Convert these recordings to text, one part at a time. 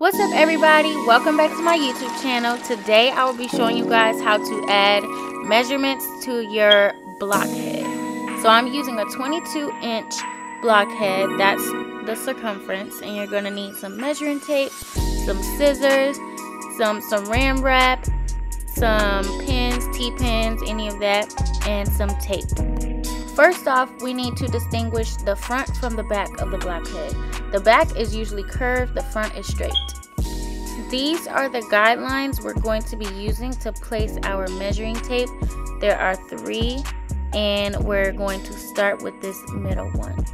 What's up everybody, welcome back to my YouTube channel. Today I will be showing you guys how to add measurements to your blockhead. So I'm using a 22-inch blockhead, that's the circumference, and you're going to need some measuring tape, some scissors, some Saran Wrap, some pins, T-pins, any of that, and some tape. First off, we need to distinguish the front from the back of the blockhead. The back is usually curved, the front is straight. These are the guidelines we're going to be using to place our measuring tape. There are 3, and we're going to start with this middle one.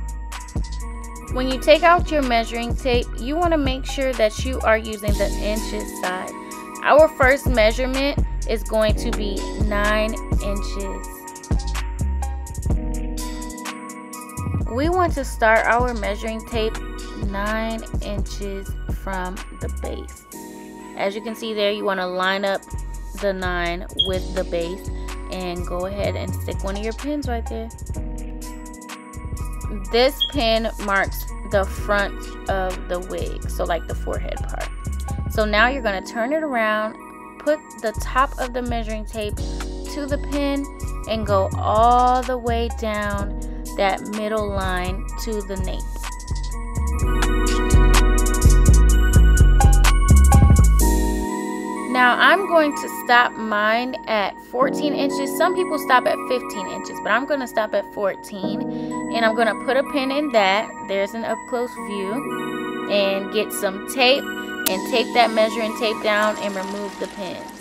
When you take out your measuring tape, you want to make sure that you are using the inches side. Our first measurement is going to be 9 inches. We want to start our measuring tape 9 inches from the base. As you can see there, you want to line up the 9 with the base and go ahead and stick one of your pins right there. This pin marks the front of the wig, so like the forehead part. So now you're going to turn it around, put the top of the measuring tape to the pin, and go all the way down that middle line to the nape. Now I'm going to stop mine at 14 inches. Some people stop at 15 inches, but I'm going to stop at 14. And I'm going to put a pin in that. There's an up close view. And get some tape and tape that measuring tape down and remove the pins.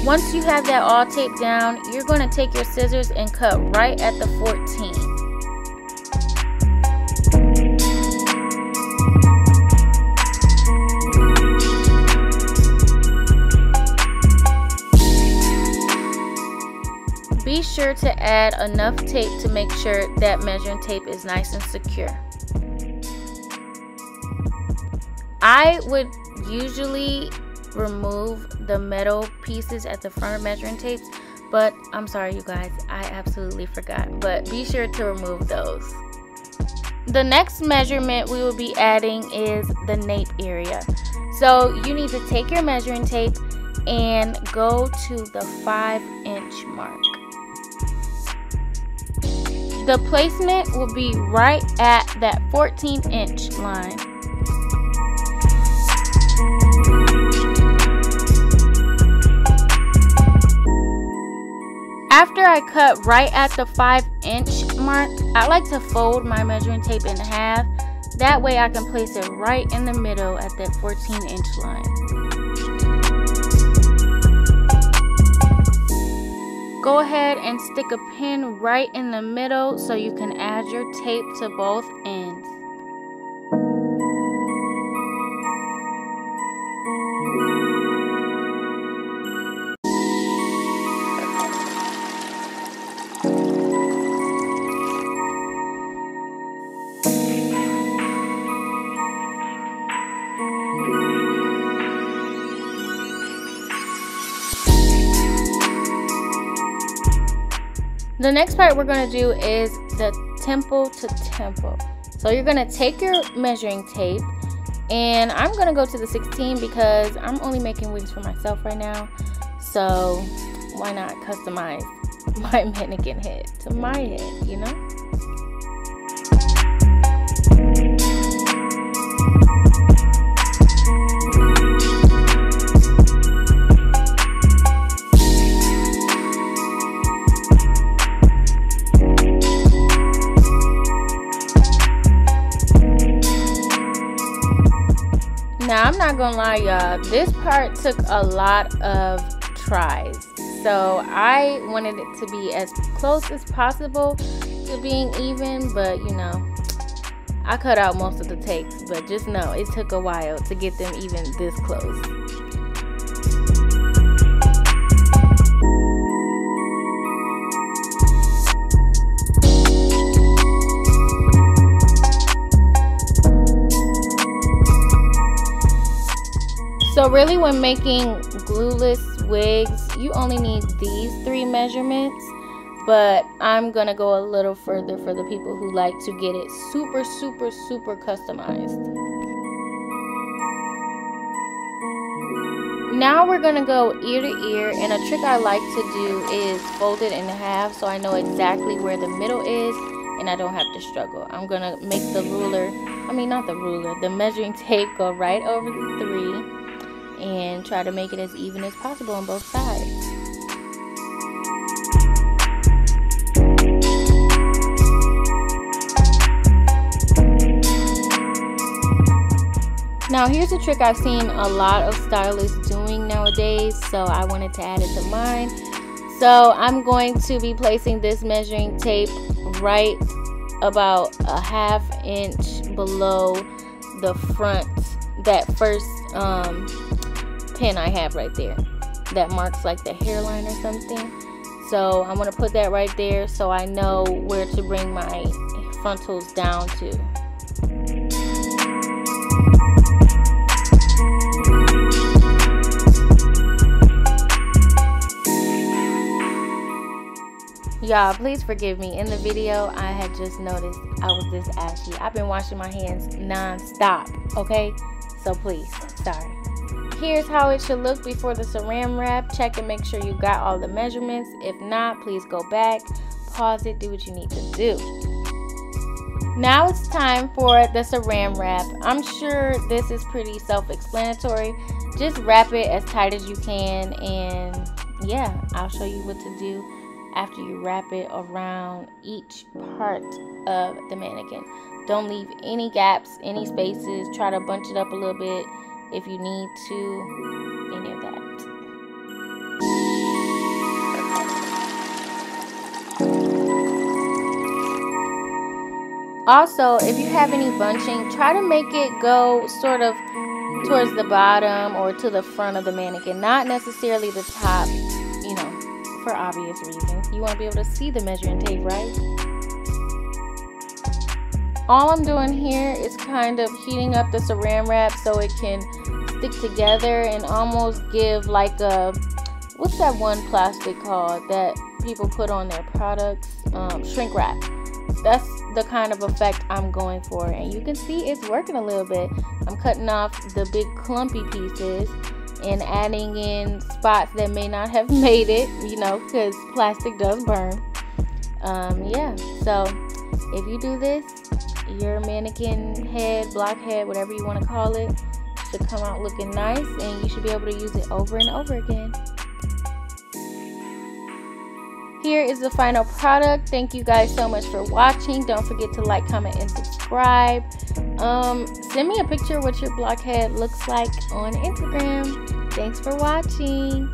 Once you have that all taped down, you're going to take your scissors and cut right at the 14. Be sure to add enough tape to make sure that measuring tape is nice and secure. I would usually remove the metal pieces at the front of measuring tapes, but I'm sorry you guys, I absolutely forgot, but be sure to remove those. The next measurement we will be adding is the nape area. So you need to take your measuring tape and go to the 5-inch mark. The placement will be right at that 14-inch line. After I cut right at the 5-inch mark, I like to fold my measuring tape in half. That way I can place it right in the middle at that 14-inch line. Go ahead and stick a pin right in the middle so you can add your tape to both ends. The next part we're going to do is the temple to temple. So you're going to take your measuring tape, and I'm going to go to the 16 because I'm only making wigs for myself right now. So why not customize my mannequin head to my head, you know? Now I'm not gonna lie y'all, this part took a lot of tries. So I wanted it to be as close as possible to being even, but you know, I cut out most of the takes, but just know it took a while to get them even this close. So really when making glueless wigs, you only need these 3 measurements, but I'm gonna go a little further for the people who like to get it super customized. Now we're gonna go ear to ear, and a trick I like to do is fold it in half so I know exactly where the middle is and I don't have to struggle. I'm gonna make the ruler, the measuring tape go right over the 3 and try to make it as even as possible on both sides. Now here's a trick I've seen a lot of stylists doing nowadays, so I wanted to add it to mine. So I'm going to be placing this measuring tape right about a ½ inch below the front, that first pin I have right there that marks like the hairline or something. So I'm going to put that right there so I know where to bring my frontals down to. Y'all, please forgive me. In the video, I had just noticed I was this ashy. I've been washing my hands non-stop, okay? So please, sorry. Here's how it should look before the Saran Wrap. Check and make sure you got all the measurements. If not, please go back, pause it, do what you need to do. Now it's time for the Saran Wrap. I'm sure this is pretty self-explanatory. Just wrap it as tight as you can, and yeah, I'll show you what to do after you wrap it around each part of the mannequin. Don't leave any gaps, any spaces. Try to bunch it up a little bit if you need to, any of that. Also, if you have any bunching, try to make it go sort of towards the bottom or to the front of the mannequin, not necessarily the top, you know, for obvious reasons. You want to be able to see the measuring tape, right? All I'm doing here is kind of heating up the Saran Wrap so it can stick together and almost give like a, what's that one plastic called that people put on their products? Shrink wrap. That's the kind of effect I'm going for, and you can see it's working a little bit. I'm cutting off the big clumpy pieces and adding in spots that may not have made it, you know, because plastic does burn. Yeah, so if you do this, your mannequin head, block head, whatever you want to call it, should come out looking nice, and you should be able to use it over and over again. Here is the final product. Thank you guys so much for watching. Don't forget to like, comment, and subscribe. Send me a picture of what your blockhead looks like on Instagram. Thanks for watching.